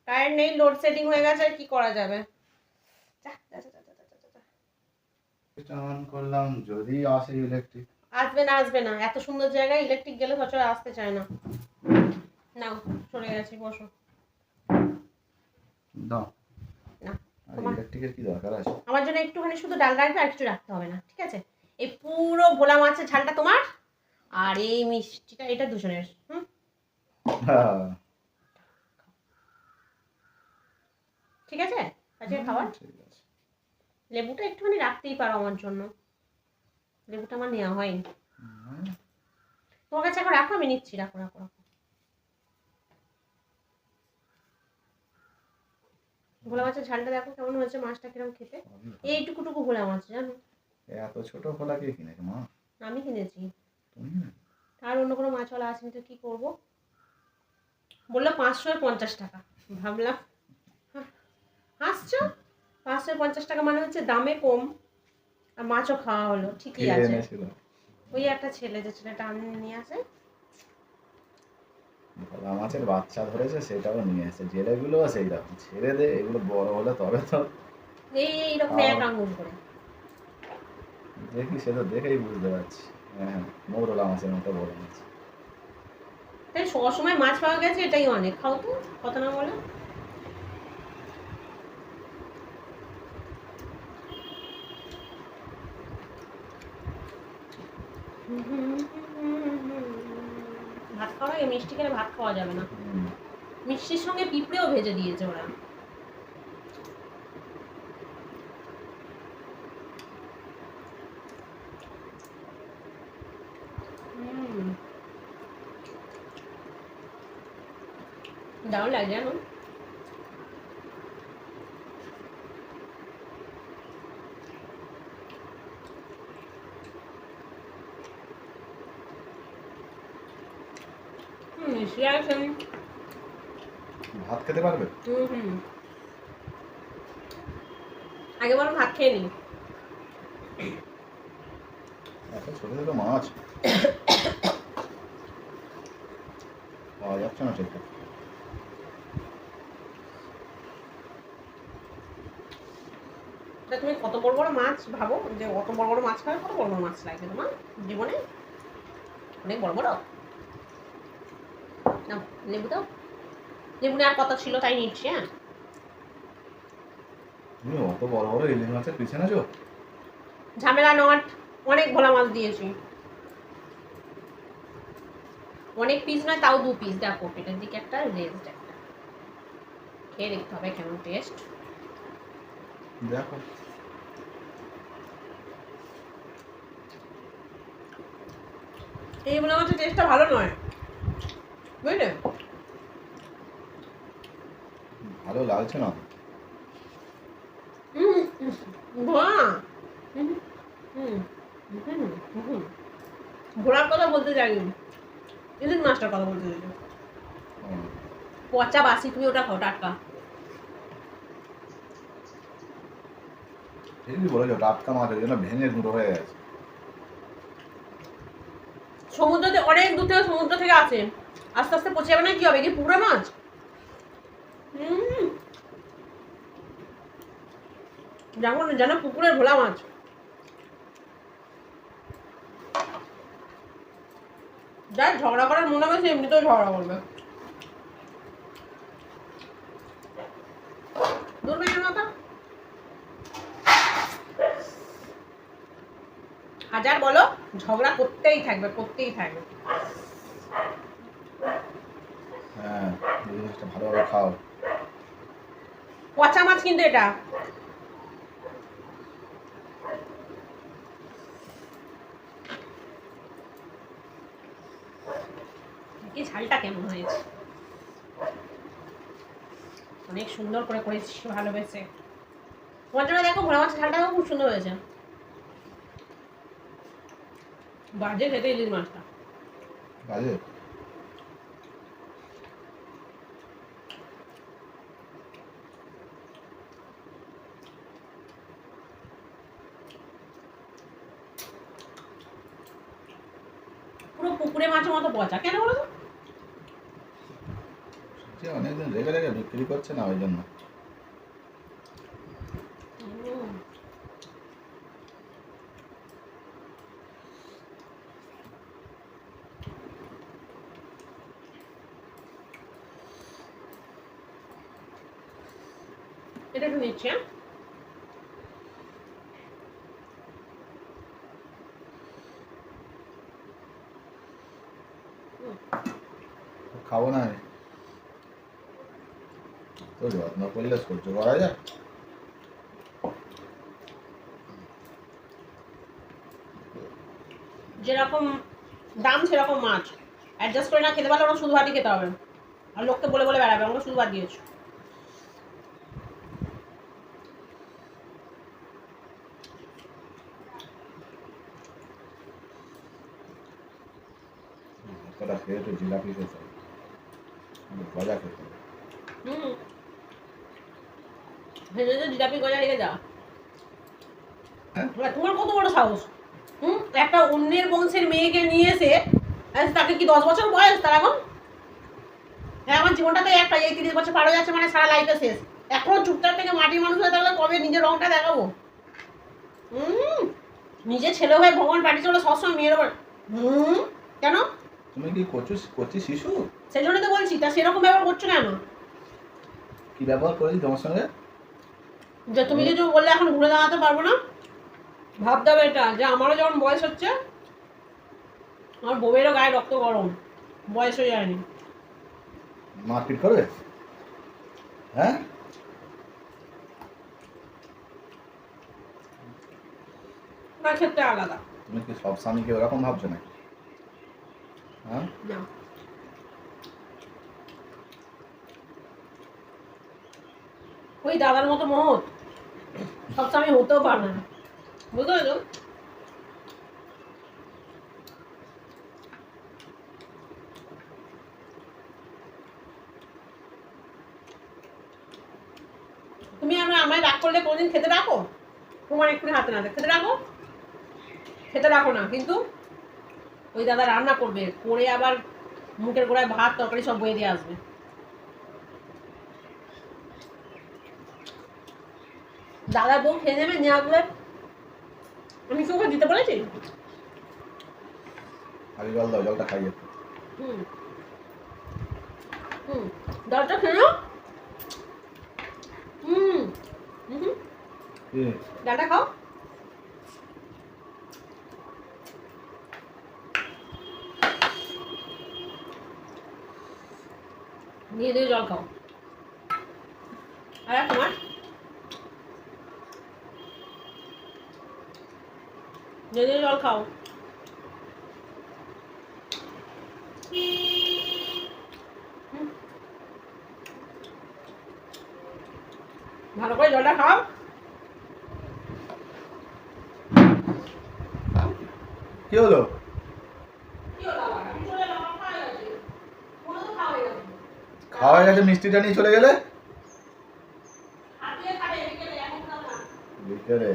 Current নেই, load shedding হয়ে গেছে, আর কি করা যাবে। অন করলাম, যদি আসে ইলেকট্রিক। আসবে না, এত সুন্দর জায়গায় ইলেকট্রিক গেলে সচরাচর আসতে চায় না। নাও, সরে গেছি, বসো। দাও না, আর ইলেকট্রিকের কি দরকার আছে? আমার জন্য একটুখানি শুধু ডাল রাখবে, আর কিছু রাখতে হবে না, ঠিক আছে? এই পুরো ভোলা মাছের ঝালটা তোমার, আর এই মিষ্টিটা এটা দুজনের। ঠিক আছে, আজকে খাবার। ঠিক আছে, লেবুটা একটুখানি রাখতেই পারো আমার জন্য, লেবুটা আমার নেওয়া হয়নি। তোমার কাছে এখন রাখো, আমি নিচ্ছি, রাখো রাখো রাখো। ভোলা মাছের ঝালটা দেখো কেমন হয়েছে, মাছটা কিরকম খেতে। এইটুকুটুকু ভোলা মাছ, জানো? এত ছোট ভোলা কে কিনেছে মা? আমি কিনেছি। তুমি কিনেছো? আর অন্য কোনো মাছওয়ালা আসেনি তো কি করবো, বললো 550 টাকা। ভাবলাম হাসছো, 550 টাকা মানে হচ্ছে দামে কম, আর মাছও খাওয়া হলো, ঠিকই আছে। ওই একটা ছেলে, যে ছেলেটা আনে নিয়ে আসে, ভোলা মাছের বাচ্চা ধরেছে, সেটাও নিয়ে আসে। জেলেগুলো সেই রকম ছেড়ে দে, এগুলো বড় হলে তবে তো এইরকম এক আঙুল করে দেখি, সে তো দেখেই বুঝতে পারছি। হ্যাঁ, মৌরলা মাছের মতো বড় মাছ। তাই সবসময় মাছ পাওয়া গেছে, এটাই অনেক। খাও তো, কথা না বলে। ভাত খাওয়া লাগে, মিষ্টি খেলে ভাত খাওয়া যাবে না। মিষ্টির সঙ্গে পিঁপড়েও ভেজে দিয়েছে ওরা। দারুণ লাগে, জানো? ভাত খেতে পারবে? আগে বরং ভাত খেয়ে নি। এত ছোট ছোট মাছ পাওয়া যাচ্ছে না ঠিকঠাক। তুমি কত বড় বড় মাছ ভাবো, যে অত বড় বড় মাছ খাবে, কত বড় বড় মাছ লাগবে তোমার জীবনে? অনেক বড় বড়। নাও লেবু দাও, লেবু নেওয়ার কথা ছিল তাই নিচ্ছি। হ্যাঁ, তুমি অত বড় বড় ইলিশ মাছের পিছনে আছো? ঝামেলা নট, অনেক ভোলা মাছ দিয়েছি। অনেক পিস নয়, তাও 2 পিস। দেখো পেটের দিকে একটা, লেজ একটা, খেয়ে দেখতে হবে কেমন টেস্ট। দেখো, এই ভোলা মাছের টেস্টটা ভালো নয়, বুঝলে? ভালো লাগছে না। ঘোড়ার কথা বলতে যাইনি, ইলিশ মাছটার কথা বলতে চাইছি। পচা বাসি, তুমি ওটা খাও টাটকা। ঠিকই বলেছো, টাটকা মাছ ওই জন্য ভেঙে গুঁড়ো হয়ে গেছে। সমুদ্রতে অনেক দূর থেকে, সমুদ্র থেকে আসে, আস্তে আস্তে পচে যাবে না, কি হবে? কি পুরো মাছ। যেমন যেন পুকুরের ভোলা মাছ। যাই ঝগড়া করার মনে হবে, সে এমনিতেও ঝগড়া করবে। দুর্মেয়ের মতো হাজার বলো, ঝগড়া করতেই থাকবে, করতেই থাকবে। হ্যাঁ, ইলিশ মাছটা ভালোভাবে খাও। পচা মাছ কিন্তু এটা। কি ঝালটা কেমন হয়েছে, অনেক সুন্দর করে করেছিস, ভালোবেসে। তোমার জন্য দেখো, ভোলা মাছের ঝালটাও খুব সুন্দর হয়েছে। বাজে খেতে ইলিশ মাছটা। বাজে? পুরো পুকুরে মাছের মতো পচা, কেন বলো তো? যে অনেকদিন রেখে রেখে বিক্রি করছে না ওই জন্য। হুম। এটা একটু নিচ্ছি, হ্যাঁ? খাবো না আমি। তো যত্ন করলে সহ্য করা যায়। যেরকম দাম সেরকম মাছ অ্যাডজাস্ট করে না খেতে পারলে ওরা শুধু ভাতই খেতে হবে, আর লোককে বলে বলে বেড়াবে আমরা শুধু ভাত দিয়েছি। একটা খেয়ে একটু জিলাপি খেতে হবে, গজা খেতে হবে। হুম, ভেজে যে জিলাপি গজা রেখে যা। হ্যাঁ? এবার তোমার কত বড় সাহস, একটা অন্যের বংশের মেয়েকে নিয়ে এসে, আজ তাকে কি 10 বছর বয়স তার এখন? হ্যাঁ, আমার জীবনটাতে একটা, এই 30 বছর পার হয়ে যাচ্ছে মানে সারা লাইফে শেষ। এখনো চুপচাপ থেকে মাটির মানুষ হয়ে থাকলে কবে নিজের রংটা দেখাবো? নিজে ছেলে হয়ে ভগবান পাঠিয়েছে বলে সবসময় মেয়ের ওপর কেন? তুমি কি কচি শিশু? সেই জন্য তো বলছি, তা সেরকম ব্যবহার করছো কেন? কি ব্যবহার করেছি তোমার সঙ্গে? যে তুমি কিছু বললে এখন ঘুরে দাঁড়াতে পারবো না, ভাবতে হবে এটা যে আমারও যখন বয়স হচ্ছে, আমার বউয়েরও গায়ে রক্ত গরম, বয়স হয়ে যায়নি। মারপিট করবে? হ্যাঁ? আমার ক্ষেত্রে আলাদা। তুমি কি সব স্বামীকে ওরকম ভাবছো নাকি? হ্যাঁ? না, ওই দাদার মতো মহৎ সব সময় হতেও পারবে না, বুঝতে পেরেছো? তুমি আমায় রাগ করলে কোনোদিন খেতে রাখো? তোমার একটু হাতে না খেতে রাখো, খেতে রাখো না, কিন্তু ওই দাদা রান্না করবে, করে আবার মুখের গোড়ায় ভাত তরকারি সব বয়ে দিয়ে আসবে। দাদা বউ খেয়ে নেবে, নেওয়া বলে আমি কি ওকে দিতে বলেছি? আগে জল দাও, জলটা খাইয়ে। হুম হুম, ডালটা খেয়ে নাও। হুম হুম, কি? ডালটা খাও। নিয়ে দিয়ে জল খাও। আর তোমার নিয়ে দিয়ে জল খাও। ভালো করে জলটা খাও। কি হলো? খাওয়া হয়ে গেছে, মিষ্টিটা নিয়ে চলে গেলে বিকেলে।